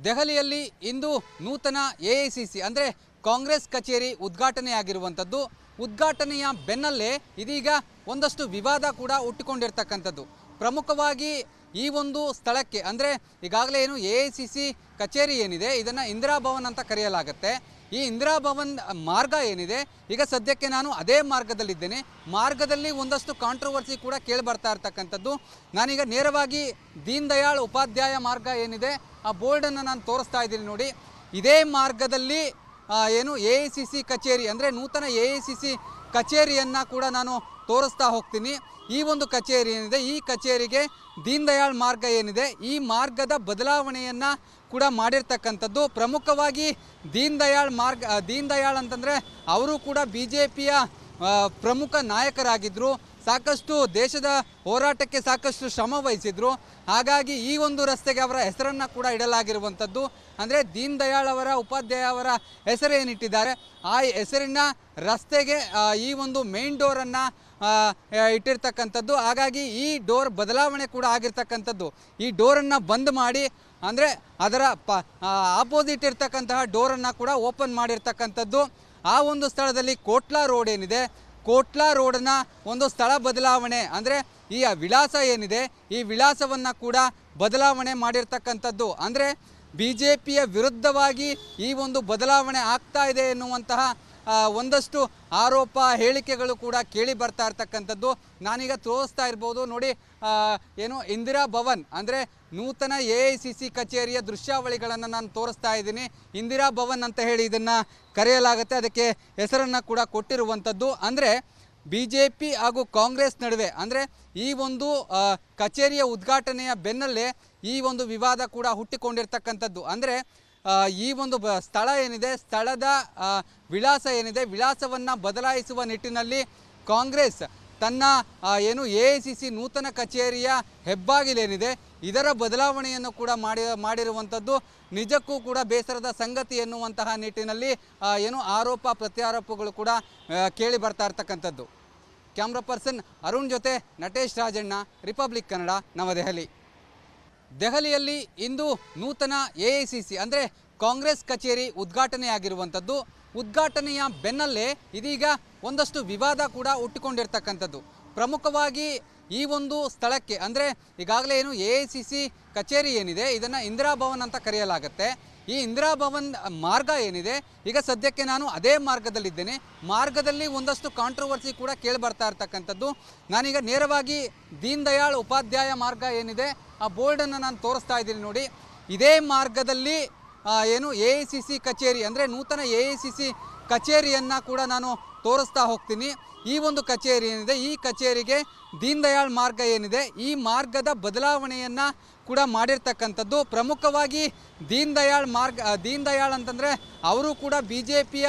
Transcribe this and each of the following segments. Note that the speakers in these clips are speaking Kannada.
ದೆಹಲಿಯಲ್ಲಿ ಇಂದು ನೂತನ ಎಐಸಿಸಿ ಅಂದರೆ ಕಾಂಗ್ರೆಸ್ ಕಚೇರಿ ಉದ್ಘಾಟನೆಯಾಗಿರುವಂಥದ್ದು. ಉದ್ಘಾಟನೆಯ ಬೆನ್ನಲ್ಲೇ ಇದೀಗ ಒಂದಷ್ಟು ವಿವಾದ ಕೂಡ ಹುಟ್ಟಿಕೊಂಡಿರ್ತಕ್ಕಂಥದ್ದು. ಪ್ರಮುಖವಾಗಿ ಈ ಒಂದು ಸ್ಥಳಕ್ಕೆ ಅಂದರೆ ಈಗಾಗಲೇ ಏನು ಎಐಸಿಸಿ ಕಚೇರಿ ಏನಿದೆ ಇದನ್ನು ಇಂದಿರಾ ಭವನ್ ಅಂತ ಕರೆಯಲಾಗುತ್ತೆ. ಈ ಇಂದಿರಾ ಭವನ್ ಮಾರ್ಗ ಏನಿದೆ ಈಗ ಸದ್ಯಕ್ಕೆ ನಾನು ಅದೇ ಮಾರ್ಗದಲ್ಲಿದ್ದೇನೆ. ಮಾರ್ಗದಲ್ಲಿ ಒಂದಷ್ಟು ಕಾಂಟ್ರವರ್ಸಿ ಕೂಡ ಕೇಳಿ ಬರ್ತಾ ಇರ್ತಕ್ಕಂಥದ್ದು. ನಾನೀಗ ನೇರವಾಗಿ ದೀನ್ ದಯಾಳ್ ಉಪಾಧ್ಯಾಯ ಮಾರ್ಗ ಏನಿದೆ ಆ ಬೋರ್ಡನ್ನು ನಾನು ತೋರಿಸ್ತಾ ಇದ್ದೀನಿ ನೋಡಿ. ಇದೇ ಮಾರ್ಗದಲ್ಲಿ ಏನು ಎಐಸಿಸಿ ಕಚೇರಿ ಅಂದರೆ ನೂತನ ಎಐಸಿಸಿ ಕಚೇರಿಯನ್ನು ಕೂಡ ನಾನು ತೋರಿಸ್ತಾ ಹೋಗ್ತೀನಿ. ಈ ಒಂದು ಕಚೇರಿ ಏನಿದೆ ಈ ಕಚೇರಿಗೆ ದೀನ್ ದಯಾಳ್ ಮಾರ್ಗ ಏನಿದೆ ಈ ಮಾರ್ಗದ ಬದಲಾವಣೆಯನ್ನು ಕೂಡ ಮಾಡಿರ್ತಕ್ಕಂಥದ್ದು. ಪ್ರಮುಖವಾಗಿ ದೀನ್ ದಯಾಳ್ ಅಂತಂದರೆ ಅವರು ಕೂಡ BJPಯ ಪ್ರಮುಖ ನಾಯಕರಾಗಿದ್ದರು. ಸಾಕಷ್ಟು ದೇಶದ ಹೋರಾಟಕ್ಕೆ ಸಾಕಷ್ಟು ಶ್ರಮ ವಹಿಸಿದರು. ಹಾಗಾಗಿ ಈ ಒಂದು ರಸ್ತೆಗೆ ಅವರ ಹೆಸರನ್ನು ಕೂಡ ಇಡಲಾಗಿರುವಂಥದ್ದು. ಅಂದರೆ ದೀನ್ ದಯಾಳ್ ಉಪಾಧ್ಯಾಯ ಅವರ ಹೆಸರೇನಿಟ್ಟಿದ್ದಾರೆ ಆ ಹೆಸರಿನ ರಸ್ತೆಗೆ ಈ ಒಂದು ಮೇನ್ ಡೋರನ್ನು ಇಟ್ಟಿರ್ತಕ್ಕಂಥದ್ದು. ಹಾಗಾಗಿ ಈ ಡೋರ್ ಬದಲಾವಣೆ ಕೂಡ ಆಗಿರ್ತಕ್ಕಂಥದ್ದು. ಈ ಡೋರನ್ನು ಬಂದ್ ಮಾಡಿ ಅಂದರೆ ಅದರ ಆಪೋಸಿಟ್ ಇರ್ತಕ್ಕಂತಹ ಡೋರನ್ನು ಕೂಡ ಓಪನ್ ಮಾಡಿರ್ತಕ್ಕಂಥದ್ದು. ಆ ಒಂದು ಸ್ಥಳದಲ್ಲಿ ಕೋಟ್ಲಾ ರೋಡ್ ಏನಿದೆ ಕೋಟ್ಲಾ ರೋಡ್ನ ಒಂದು ಸ್ಥಳ ಬದಲಾವಣೆ ಅಂದರೆ ಈ ವಿಳಾಸ ಏನಿದೆ ಈ ವಿಳಾಸವನ್ನು ಕೂಡ ಬದಲಾವಣೆ ಮಾಡಿರ್ತಕ್ಕಂಥದ್ದು. ಅಂದರೆ BJPಯ ವಿರುದ್ಧವಾಗಿ ಈ ಒಂದು ಬದಲಾವಣೆ ಆಗ್ತಾ ಇದೆ ಎನ್ನುವಂತಹ ಒಂದಷ್ಟು ಆರೋಪ ಹೇಳಿಕೆಗಳು ಕೂಡ ಕೇಳಿ ಬರ್ತಾ ಇರ್ತಕ್ಕಂಥದ್ದು. ನಾನೀಗ ತೋರಿಸ್ತಾ ಇರ್ಬೋದು ನೋಡಿ, ಏನು ಇಂದಿರಾ ಭವನ್ ಅಂದರೆ ನೂತನ ಎಐಸಿಸಿ ಕಚೇರಿಯ ದೃಶ್ಯಾವಳಿಗಳನ್ನು ನಾನು ತೋರಿಸ್ತಾ ಇದ್ದೀನಿ. ಇಂದಿರಾ ಭವನ್ ಅಂತ ಹೇಳಿ ಇದನ್ನು ಕರೆಯಲಾಗುತ್ತೆ, ಅದಕ್ಕೆ ಹೆಸರನ್ನು ಕೂಡ ಕೊಟ್ಟಿರುವಂಥದ್ದು. ಅಂದರೆ BJP ಹಾಗೂ ಕಾಂಗ್ರೆಸ್ ನಡುವೆ ಅಂದರೆ ಈ ಒಂದು ಕಚೇರಿಯ ಉದ್ಘಾಟನೆಯ ಬೆನ್ನಲ್ಲೇ ಈ ಒಂದು ವಿವಾದ ಕೂಡ ಹುಟ್ಟಿಕೊಂಡಿರ್ತಕ್ಕಂಥದ್ದು. ಅಂದರೆ ಈ ಒಂದು ಸ್ಥಳ ಏನಿದೆ ಸ್ಥಳದ ವಿಳಾಸ ಏನಿದೆ ವಿಳಾಸವನ್ನು ಬದಲಾಯಿಸುವ ನಿಟ್ಟಿನಲ್ಲಿ ಕಾಂಗ್ರೆಸ್ ತನ್ನ ಏನು ಎಐಸಿಸಿ ನೂತನ ಕಚೇರಿಯ ಹೆಬ್ಬಾಗಿಲೇನಿದೆ ಇದರ ಬದಲಾವಣೆಯನ್ನು ಕೂಡ ಮಾಡಿರುವಂಥದ್ದು ನಿಜಕ್ಕೂ ಕೂಡ ಬೇಸರದ ಸಂಗತಿ ಎನ್ನುವಂತಹ ನಿಟ್ಟಿನಲ್ಲಿ ಏನು ಆರೋಪ ಪ್ರತ್ಯಾರೋಪಗಳು ಕೂಡ ಕೇಳಿ ಬರ್ತಾ ಇರ್ತಕ್ಕಂಥದ್ದು. ಕ್ಯಾಮ್ರಾ ಪರ್ಸನ್ ಅರುಣ್ ಜೊತೆ ನಟೇಶ್ ರಾಜಣ್ಣ, ರಿಪಬ್ಲಿಕ್ ಕನ್ನಡ, ನವದೆಹಲಿ. ದೆಹಲಿಯಲ್ಲಿ ಇಂದು ನೂತನ ಎಐಸಿಸಿ ಅಂದರೆ ಕಾಂಗ್ರೆಸ್ ಕಚೇರಿ ಉದ್ಘಾಟನೆಯಾಗಿರುವಂಥದ್ದು. ಉದ್ಘಾಟನೆಯ ಬೆನ್ನಲ್ಲೇ ಇದೀಗ ಒಂದಷ್ಟು ವಿವಾದ ಕೂಡ ಹುಟ್ಟಿಕೊಂಡಿರ್ತಕ್ಕಂಥದ್ದು. ಪ್ರಮುಖವಾಗಿ ಈ ಒಂದು ಸ್ಥಳಕ್ಕೆ ಅಂದರೆ ಈಗಾಗಲೇ ಏನು ಎಐಸಿಸಿ ಕಚೇರಿ ಏನಿದೆ ಇದನ್ನು ಇಂದಿರಾ ಭವನ್ ಅಂತ ಕರೆಯಲಾಗುತ್ತೆ. ಈ ಇಂದಿರಾ ಭವನ್ ಮಾರ್ಗ ಏನಿದೆ ಈಗ ಸದ್ಯಕ್ಕೆ ನಾನು ಅದೇ ಮಾರ್ಗದಲ್ಲಿದ್ದೇನೆ. ಮಾರ್ಗದಲ್ಲಿ ಒಂದಷ್ಟು ಕಾಂಟ್ರವರ್ಸಿ ಕೂಡ ಕೇಳಿ ಬರ್ತಾ ಇರ್ತಕ್ಕಂಥದ್ದು. ನಾನೀಗ ನೇರವಾಗಿ ದೀನ್ ದಯಾಳ್ ಉಪಾಧ್ಯಾಯ ಮಾರ್ಗ ಏನಿದೆ ಆ ಬೋರ್ಡನ್ನು ನಾನು ತೋರಿಸ್ತಾ ಇದ್ದೀನಿ ನೋಡಿ. ಇದೇ ಮಾರ್ಗದಲ್ಲಿ ಏನು ಎಐಸಿಸಿ ಕಚೇರಿ ಅಂದರೆ ನೂತನ ಎಐಸಿಸಿ ಕಚೇರಿಯನ್ನು ಕೂಡ ನಾನು ತೋರಿಸ್ತಾ ಹೋಗ್ತೀನಿ. ಈ ಒಂದು ಕಚೇರಿ ಏನಿದೆ ಈ ಕಚೇರಿಗೆ ದೀನ್ ದಯಾಳ್ ಮಾರ್ಗ ಏನಿದೆ ಈ ಮಾರ್ಗದ ಬದಲಾವಣೆಯನ್ನು ಕೂಡ ಮಾಡಿರ್ತಕ್ಕಂಥದ್ದು. ಪ್ರಮುಖವಾಗಿ ದೀನ್ ದಯಾಳ್ ಅಂತಂದರೆ ಅವರು ಕೂಡ BJPಯ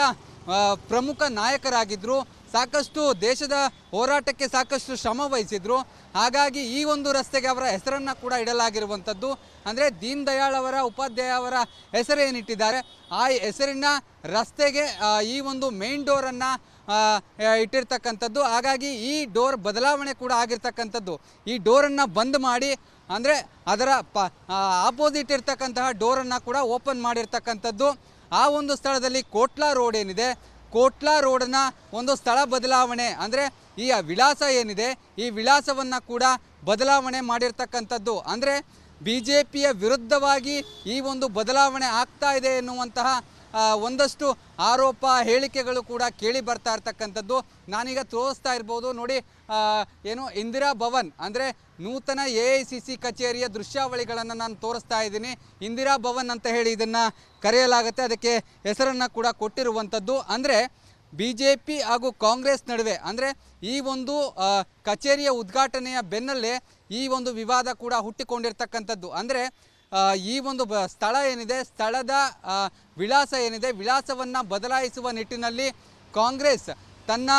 ಪ್ರಮುಖ ನಾಯಕರಾಗಿದ್ದರು. ಸಾಕಷ್ಟು ದೇಶದ ಹೋರಾಟಕ್ಕೆ ಸಾಕಷ್ಟು ಶ್ರಮ ವಹಿಸಿದರು. ಹಾಗಾಗಿ ಈ ಒಂದು ರಸ್ತೆಗೆ ಅವರ ಹೆಸರನ್ನು ಕೂಡ ಇಡಲಾಗಿರುವಂಥದ್ದು. ಅಂದರೆ ದೀನ್ ದಯಾಳ್ ಉಪಾಧ್ಯಾಯ ಅವರ ಹೆಸರೇನಿಟ್ಟಿದ್ದಾರೆ ಆ ಹೆಸರಿನ ರಸ್ತೆಗೆ ಈ ಒಂದು ಮೇನ್ ಡೋರನ್ನು ಇಟ್ಟಿರ್ತಕ್ಕಂಥದ್ದು. ಹಾಗಾಗಿ ಈ ಡೋರ್ ಬದಲಾವಣೆ ಕೂಡ ಆಗಿರ್ತಕ್ಕಂಥದ್ದು. ಈ ಡೋರನ್ನು ಬಂದ್ ಮಾಡಿ ಅಂದರೆ ಅದರ ಆಪೋಸಿಟ್ ಇರ್ತಕ್ಕಂತಹ ಡೋರನ್ನು ಕೂಡ ಓಪನ್ ಮಾಡಿರ್ತಕ್ಕಂಥದ್ದು. ಆ ಒಂದು ಸ್ಥಳದಲ್ಲಿ ಕೋಟ್ಲಾ ರೋಡ್ ಏನಿದೆ ಕೋಟ್ಲಾ ರೋಡ್ನ ಒಂದು ಸ್ಥಳ ಬದಲಾವಣೆ ಅಂದರೆ ಈ ವಿಳಾಸ ಏನಿದೆ ಈ ವಿಳಾಸವನ್ನು ಕೂಡ ಬದಲಾವಣೆ ಮಾಡಿರ್ತಕ್ಕಂಥದ್ದು. ಅಂದರೆ BJPಯ ವಿರುದ್ಧವಾಗಿ ಈ ಒಂದು ಬದಲಾವಣೆ ಆಗ್ತಾ ಇದೆ ಎನ್ನುವಂತಹ ಒಂದಷ್ಟು ಆರೋಪ ಹೇಳಿಕೆಗಳು ಕೂಡ ಕೇಳಿ ಬರ್ತಾ ಇರ್ತಕ್ಕಂಥದ್ದು. ನಾನೀಗ ತೋರಿಸ್ತಾ ಇರ್ಬೋದು ನೋಡಿ, ಏನು ಇಂದಿರಾ ಭವನ್ ಅಂದರೆ ನೂತನ ಎಐಸಿಸಿ ಕಚೇರಿಯ ದೃಶ್ಯಾವಳಿಗಳನ್ನು ನಾನು ತೋರಿಸ್ತಾ ಇದ್ದೀನಿ. ಇಂದಿರಾ ಭವನ್ ಅಂತ ಹೇಳಿ ಇದನ್ನು ಕರೆಯಲಾಗುತ್ತೆ, ಅದಕ್ಕೆ ಹೆಸರನ್ನು ಕೂಡ ಕೊಟ್ಟಿರುವಂಥದ್ದು. ಅಂದರೆ BJP ಹಾಗೂ ಕಾಂಗ್ರೆಸ್ ನಡುವೆ ಅಂದರೆ ಈ ಒಂದು ಕಚೇರಿಯ ಉದ್ಘಾಟನೆಯ ಬೆನ್ನಲ್ಲೇ ಈ ಒಂದು ವಿವಾದ ಕೂಡ ಹುಟ್ಟಿಕೊಂಡಿರ್ತಕ್ಕಂಥದ್ದು. ಅಂದರೆ ಈ ಒಂದು ಸ್ಥಳ ಏನಿದೆ ಸ್ಥಳದ ವಿಳಾಸ ಏನಿದೆ ವಿಳಾಸವನ್ನು ಬದಲಾಯಿಸುವ ನಿಟ್ಟಿನಲ್ಲಿ ಕಾಂಗ್ರೆಸ್ ತನ್ನ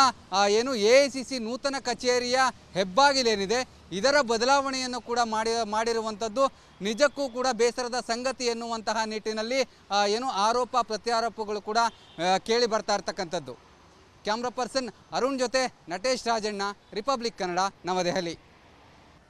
ಏನು ಎಐಸಿಸಿ ನೂತನ ಕಚೇರಿಯ ಹೆಬ್ಬಾಗಿಲೇನಿದೆ ಇದರ ಬದಲಾವಣೆಯನ್ನು ಕೂಡ ಮಾಡಿರುವಂಥದ್ದು ನಿಜಕ್ಕೂ ಕೂಡ ಬೇಸರದ ಸಂಗತಿ ಎನ್ನುವಂತಹ ನಿಟ್ಟಿನಲ್ಲಿ ಏನು ಆರೋಪ ಪ್ರತ್ಯಾರೋಪಗಳು ಕೂಡ ಕೇಳಿ ಬರ್ತಾ ಇರ್ತಕ್ಕಂಥದ್ದು. ಕ್ಯಾಮ್ರಾ ಪರ್ಸನ್ ಅರುಣ್ ಜೊತೆ ನಟೇಶ್ ರಾಜಣ್ಣ, ರಿಪಬ್ಲಿಕ್ ಕನ್ನಡ, ನವದೆಹಲಿ.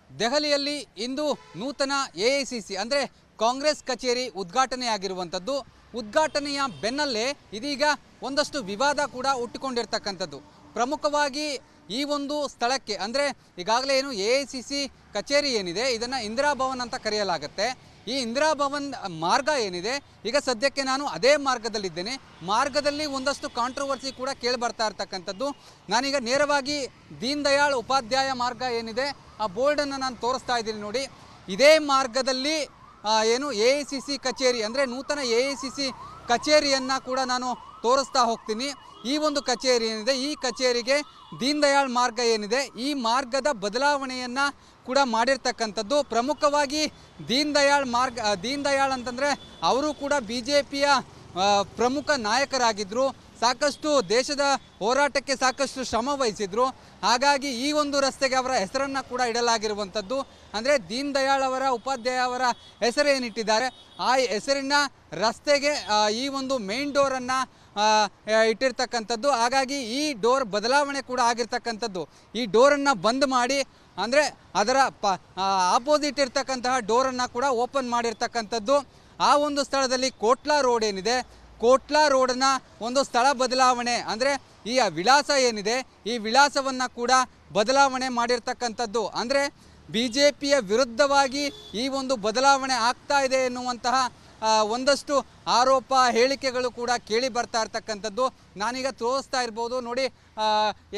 ದೆಹಲಿಯಲ್ಲಿ ಇಂದು ನೂತನ ಎಐಸಿಸಿ ಅಂದರೆ ಕಾಂಗ್ರೆಸ್ ಕಚೇರಿ ಉದ್ಘಾಟನೆಯಾಗಿರುವಂಥದ್ದು. ಉದ್ಘಾಟನೆಯ ಬೆನ್ನಲ್ಲೇ ಇದೀಗ ಒಂದಷ್ಟು ವಿವಾದ ಕೂಡ ಹುಟ್ಟಿಕೊಂಡಿರ್ತಕ್ಕಂಥದ್ದು. ಪ್ರಮುಖವಾಗಿ ಈ ಒಂದು ಸ್ಥಳಕ್ಕೆ ಅಂದರೆ ಈಗಾಗಲೇ ಏನು AICC ಕಚೇರಿ ಏನಿದೆ ಇದನ್ನು ಇಂದಿರಾ ಭವನ್ ಅಂತ ಕರೆಯಲಾಗುತ್ತೆ. ಈ ಇಂದಿರಾ ಭವನ್ ಮಾರ್ಗ ಏನಿದೆ ಈಗ ಸದ್ಯಕ್ಕೆ ನಾನು ಅದೇ ಮಾರ್ಗದಲ್ಲಿದ್ದೇನೆ. ಮಾರ್ಗದಲ್ಲಿ ಒಂದಷ್ಟು ಕಾಂಟ್ರವರ್ಸಿ ಕೂಡ ಕೇಳಿ ಬರ್ತಾ ಇರ್ತಕ್ಕಂಥದ್ದು. ನಾನೀಗ ನೇರವಾಗಿ ದೀನ್ ದಯಾಳ್ ಉಪಾಧ್ಯಾಯ ಮಾರ್ಗ ಏನಿದೆ ಆ ಬೋರ್ಡನ್ನು ನಾನು ತೋರಿಸ್ತಾ ಇದ್ದೀನಿ ನೋಡಿ. ಇದೇ ಮಾರ್ಗದಲ್ಲಿ ಏನು AICC ಕಚೇರಿ ಅಂದರೆ ನೂತನ AICC ಕಚೇರಿಯನ್ನು ಕೂಡ ನಾನು ತೋರಿಸ್ತಾ ಹೋಗ್ತೀನಿ. ಈ ಒಂದು ಕಚೇರಿ ಏನಿದೆ ಈ ಕಚೇರಿಗೆ ದೀನ್ ದಯಾಳ್ ಮಾರ್ಗ ಏನಿದೆ ಈ ಮಾರ್ಗದ ಬದಲಾವಣೆಯನ್ನು ಕೂಡ ಮಾಡಿರ್ತಕ್ಕಂಥದ್ದು. ಪ್ರಮುಖವಾಗಿ ದೀನ್ ದಯಾಳ್ ಅಂತಂದರೆ ಅವರು ಕೂಡ BJPಯ ಪ್ರಮುಖ ನಾಯಕರಾಗಿದ್ದರು. ಸಾಕಷ್ಟು ದೇಶದ ಹೋರಾಟಕ್ಕೆ ಸಾಕಷ್ಟು ಶ್ರಮ ವಹಿಸಿದರು. ಹಾಗಾಗಿ ಈ ಒಂದು ರಸ್ತೆಗೆ ಅವರ ಹೆಸರನ್ನು ಕೂಡ ಇಡಲಾಗಿರುವಂಥದ್ದು. ಅಂದರೆ ದೀನ್ ದಯಾಳ್ ಅವರ ಉಪಾಧ್ಯಾಯ ಅವರ ಹೆಸರೇನಿಟ್ಟಿದ್ದಾರೆ ಆ ಹೆಸರಿನ ರಸ್ತೆಗೆ ಈ ಒಂದು ಮೇನ್ ಡೋರನ್ನು ಇಟ್ಟಿರ್ತಕ್ಕಂಥದ್ದು. ಹಾಗಾಗಿ ಈ ಡೋರ್ ಬದಲಾವಣೆ ಕೂಡ ಆಗಿರ್ತಕ್ಕಂಥದ್ದು. ಈ ಡೋರನ್ನು ಬಂದ್ ಮಾಡಿ ಅಂದರೆ ಅದರ ಆಪೋಸಿಟ್ ಇರ್ತಕ್ಕಂತಹ ಡೋರನ್ನು ಕೂಡ ಓಪನ್ ಮಾಡಿರ್ತಕ್ಕಂಥದ್ದು. ಆ ಒಂದು ಸ್ಥಳದಲ್ಲಿ ಕೋಟ್ಲಾ ರೋಡ್ ಏನಿದೆ ಕೋಟ್ಲಾ ರೋಡ್ನ ಒಂದು ಸ್ಥಳ ಬದಲಾವಣೆ ಅಂದರೆ ಈ ವಿಳಾಸ ಏನಿದೆ ಈ ವಿಳಾಸವನ್ನು ಕೂಡ ಬದಲಾವಣೆ ಮಾಡಿರ್ತಕ್ಕಂಥದ್ದು. ಅಂದರೆ BJPಯ ವಿರುದ್ಧವಾಗಿ ಈ ಒಂದು ಬದಲಾವಣೆ ಆಗ್ತಾ ಇದೆ ಎನ್ನುವಂತಹ ಒಂದಷ್ಟು ಆರೋಪ ಹೇಳಿಕೆಗಳು ಕೂಡ ಕೇಳಿ ಬರ್ತಾ ಇರ್ತಕ್ಕಂಥದ್ದು. ನಾನೀಗ ತೋರಿಸ್ತಾ ಇರ್ಬೋದು ನೋಡಿ,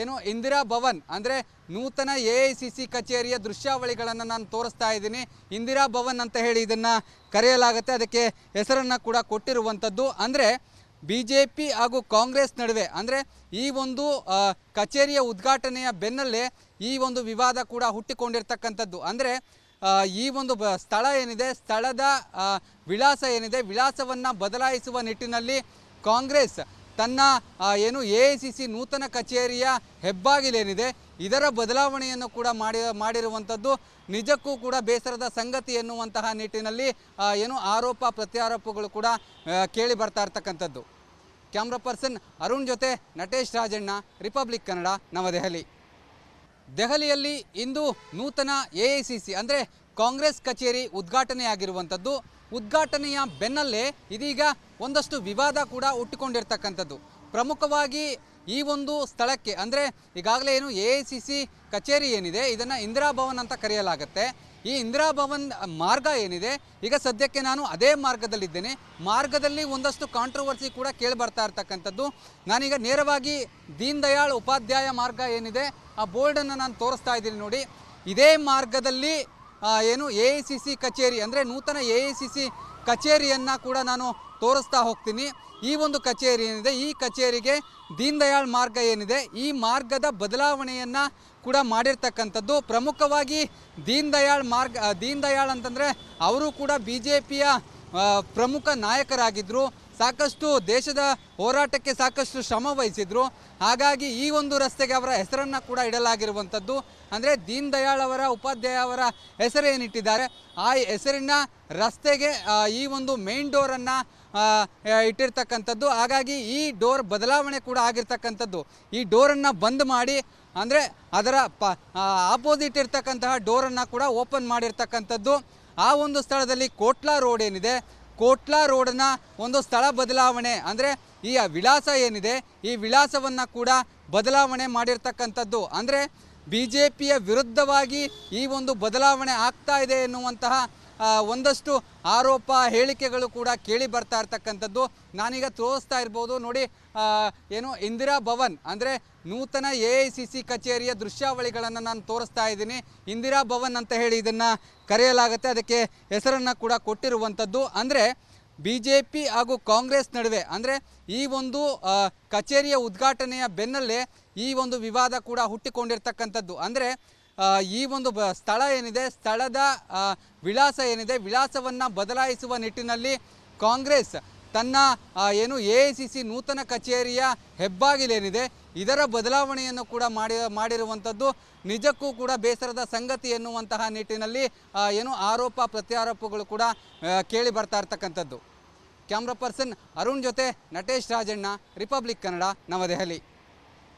ಏನು ಇಂದಿರಾ ಭವನ್ ಅಂದರೆ ನೂತನ AICC ಕಚೇರಿಯ ದೃಶ್ಯಾವಳಿಗಳನ್ನು ನಾನು ತೋರಿಸ್ತಾ ಇದ್ದೀನಿ. ಇಂದಿರಾ ಭವನ್ ಅಂತ ಹೇಳಿ ಇದನ್ನು ಕರೆಯಲಾಗುತ್ತೆ, ಅದಕ್ಕೆ ಹೆಸರನ್ನು ಕೂಡ ಕೊಟ್ಟಿರುವಂಥದ್ದು. ಅಂದರೆ BJP ಹಾಗೂ ಕಾಂಗ್ರೆಸ್ ನಡುವೆ ಅಂದರೆ ಈ ಒಂದು ಕಚೇರಿಯ ಉದ್ಘಾಟನೆಯ ಬೆನ್ನಲ್ಲೇ ಈ ಒಂದು ವಿವಾದ ಕೂಡ ಹುಟ್ಟಿಕೊಂಡಿರ್ತಕ್ಕಂಥದ್ದು. ಅಂದರೆ ಈ ಒಂದು ಸ್ಥಳ ಏನಿದೆ ಸ್ಥಳದ ವಿಳಾಸ ಏನಿದೆ ವಿಳಾಸವನ್ನು ಬದಲಾಯಿಸುವ ನಿಟ್ಟಿನಲ್ಲಿ ಕಾಂಗ್ರೆಸ್ ತನ್ನ ಏನು AICC ನೂತನ ಕಚೇರಿಯ ಹೆಬ್ಬಾಗಿಲೇನಿದೆ ಇದರ ಬದಲಾವಣೆಯನ್ನು ಕೂಡ ಮಾಡಿರುವಂಥದ್ದು ನಿಜಕ್ಕೂ ಕೂಡ ಬೇಸರದ ಸಂಗತಿ ಎನ್ನುವಂತಹ ನಿಟ್ಟಿನಲ್ಲಿ ಏನು ಆರೋಪ ಪ್ರತ್ಯಾರೋಪಗಳು ಕೂಡ ಕೇಳಿ ಬರ್ತಾ ಇರ್ತಕ್ಕಂಥದ್ದು. ಕ್ಯಾಮ್ರಾ ಪರ್ಸನ್ ಅರುಣ್ ಜೊತೆ ನಟೇಶ್ ರಾಜಣ್ಣ, ರಿಪಬ್ಲಿಕ್ ಕನ್ನಡ, ನವದೆಹಲಿ. ದೆಹಲಿಯಲ್ಲಿ ಇಂದು ನೂತನ AICC ಅಂದರೆ ಕಾಂಗ್ರೆಸ್ ಕಚೇರಿ ಉದ್ಘಾಟನೆಯಾಗಿರುವಂಥದ್ದು. ಉದ್ಘಾಟನೆಯ ಬೆನ್ನಲ್ಲೇ ಇದೀಗ ಒಂದಷ್ಟು ವಿವಾದ ಕೂಡ ಹುಟ್ಟಿಕೊಂಡಿರ್ತಕ್ಕಂಥದ್ದು. ಪ್ರಮುಖವಾಗಿ ಈ ಒಂದು ಸ್ಥಳಕ್ಕೆ ಅಂದರೆ ಈಗಾಗಲೇ ಏನು AICC ಕಚೇರಿ ಏನಿದೆ ಇದನ್ನು ಇಂದಿರಾ ಭವನ್ ಅಂತ ಕರೆಯಲಾಗುತ್ತೆ. ಈ ಇಂದಿರಾ ಭವನ್ ಮಾರ್ಗ ಏನಿದೆ ಈಗ ಸದ್ಯಕ್ಕೆ ನಾನು ಅದೇ ಮಾರ್ಗದಲ್ಲಿದ್ದೇನೆ. ಮಾರ್ಗದಲ್ಲಿ ಒಂದಷ್ಟು ಕಾಂಟ್ರವರ್ಸಿ ಕೂಡ ಕೇಳಿ ಬರ್ತಾ ಇರ್ತಕ್ಕಂಥದ್ದು. ನಾನೀಗ ನೇರವಾಗಿ ದೀನ್ ದಯಾಳ್ ಉಪಾಧ್ಯಾಯ ಮಾರ್ಗ ಏನಿದೆ ಆ ಬೋರ್ಡನ್ನು ನಾನು ತೋರಿಸ್ತಾ ಇದ್ದೀನಿ ನೋಡಿ. ಇದೇ ಮಾರ್ಗದಲ್ಲಿ ಏನು AICC ಕಚೇರಿ ಅಂದರೆ ನೂತನ AICC ಕಚೇರಿಯನ್ನು ಕೂಡ ನಾನು ತೋರಿಸ್ತಾ ಹೋಗ್ತೀನಿ. ಈ ಒಂದು ಕಚೇರಿ ಏನಿದೆ ಈ ಕಚೇರಿಗೆ ದೀನ್ ದಯಾಳ್ ಮಾರ್ಗ ಏನಿದೆ ಈ ಮಾರ್ಗದ ಬದಲಾವಣೆಯನ್ನು ಕೂಡ ಮಾಡಿರ್ತಕ್ಕಂಥದ್ದು. ಪ್ರಮುಖವಾಗಿ ದೀನ್ ದಯಾಳ್ ಅಂತಂದರೆ ಅವರು ಕೂಡ BJPಯ ಪ್ರಮುಖ ನಾಯಕರಾಗಿದ್ದರು. ಸಾಕಷ್ಟು ದೇಶದ ಹೋರಾಟಕ್ಕೆ ಸಾಕಷ್ಟು ಶ್ರಮ ವಹಿಸಿದರು. ಹಾಗಾಗಿ ಈ ಒಂದು ರಸ್ತೆಗೆ ಅವರ ಹೆಸರನ್ನು ಕೂಡ ಇಡಲಾಗಿರುವಂಥದ್ದು. ಅಂದರೆ ದೀನ್ ದಯಾಳ್ ಅವರ ಉಪಾಧ್ಯಾಯ ಅವರ ಹೆಸರೇನಿಟ್ಟಿದ್ದಾರೆ ಆ ಹೆಸರಿನ ರಸ್ತೆಗೆ ಈ ಒಂದು ಮೇನ್ ಡೋರನ್ನು ಇಟ್ಟಿರ್ತಕ್ಕಂಥದ್ದು. ಹಾಗಾಗಿ ಈ ಡೋರ್ ಬದಲಾವಣೆ ಕೂಡ ಆಗಿರ್ತಕ್ಕಂಥದ್ದು. ಈ ಡೋರನ್ನು ಬಂದ್ ಮಾಡಿ ಅಂದರೆ ಅದರ ಆಪೋಸಿಟ್ ಇರ್ತಕ್ಕಂತಹ ಡೋರನ್ನು ಕೂಡ ಓಪನ್ ಮಾಡಿರ್ತಕ್ಕಂಥದ್ದು. ಆ ಒಂದು ಸ್ಥಳದಲ್ಲಿ ಕೋಟ್ಲಾ ರೋಡ್ ಏನಿದೆ ಕೋಟ್ಲಾ ರೋಡ್ನ ಒಂದು ಸ್ಥಳ ಬದಲಾವಣೆ ಅಂದರೆ ಈ ವಿಳಾಸ ಏನಿದೆ ಈ ವಿಳಾಸವನ್ನು ಕೂಡ ಬದಲಾವಣೆ ಮಾಡಿರ್ತಕ್ಕಂಥದ್ದು. ಅಂದರೆ BJPಯ ವಿರುದ್ಧವಾಗಿ ಈ ಒಂದು ಬದಲಾವಣೆ ಆಗ್ತಾ ಇದೆ ಎನ್ನುವಂತಹ ಒಂದಷ್ಟು ಆರೋಪ ಹೇಳಿಕೆಗಳು ಕೂಡ ಕೇಳಿ ಬರ್ತಾ ಇರ್ತಕ್ಕಂಥದ್ದು. ನಾನೀಗ ತೋರಿಸ್ತಾ ಇರ್ಬೋದು ನೋಡಿ, ಏನು ಇಂದಿರಾ ಭವನ್ ಅಂದರೆ ನೂತನ AICC ಕಚೇರಿಯ ದೃಶ್ಯಾವಳಿಗಳನ್ನು ನಾನು ತೋರಿಸ್ತಾ ಇದ್ದೀನಿ. ಇಂದಿರಾ ಭವನ್ ಅಂತ ಹೇಳಿ ಇದನ್ನು ಕರೆಯಲಾಗುತ್ತೆ, ಅದಕ್ಕೆ ಹೆಸರನ್ನು ಕೂಡ ಕೊಟ್ಟಿರುವಂಥದ್ದು. ಅಂದರೆ BJP ಹಾಗೂ ಕಾಂಗ್ರೆಸ್ ನಡುವೆ ಅಂದರೆ ಈ ಒಂದು ಕಚೇರಿಯ ಉದ್ಘಾಟನೆಯ ಬೆನ್ನಲ್ಲೇ ಈ ಒಂದು ವಿವಾದ ಕೂಡ ಹುಟ್ಟಿಕೊಂಡಿರ್ತಕ್ಕಂಥದ್ದು. ಅಂದರೆ ಈ ಒಂದು ಸ್ಥಳ ಏನಿದೆ ಸ್ಥಳದ ವಿಳಾಸ ಏನಿದೆ ವಿಳಾಸವನ್ನು ಬದಲಾಯಿಸುವ ನಿಟ್ಟಿನಲ್ಲಿ ಕಾಂಗ್ರೆಸ್ ತನ್ನ ಏನು AICC ನೂತನ ಕಚೇರಿಯ ಹೆಬ್ಬಾಗಿಲೇನಿದೆ ಇದರ ಬದಲಾವಣೆಯನ್ನು ಕೂಡ ಮಾಡಿರುವಂಥದ್ದು ನಿಜಕ್ಕೂ ಕೂಡ ಬೇಸರದ ಸಂಗತಿ ಎನ್ನುವಂತಹ ನಿಟ್ಟಿನಲ್ಲಿ ಏನು ಆರೋಪ ಪ್ರತ್ಯಾರೋಪಗಳು ಕೂಡ ಕೇಳಿ ಬರ್ತಾ ಇರ್ತಕ್ಕಂಥದ್ದು. ಕ್ಯಾಮ್ರಾ ಪರ್ಸನ್ ಅರುಣ್ ಜೊತೆ ನಟೇಶ್ ರಾಜಣ್ಣ, ರಿಪಬ್ಲಿಕ್ ಕನ್ನಡ, ನವದೆಹಲಿ.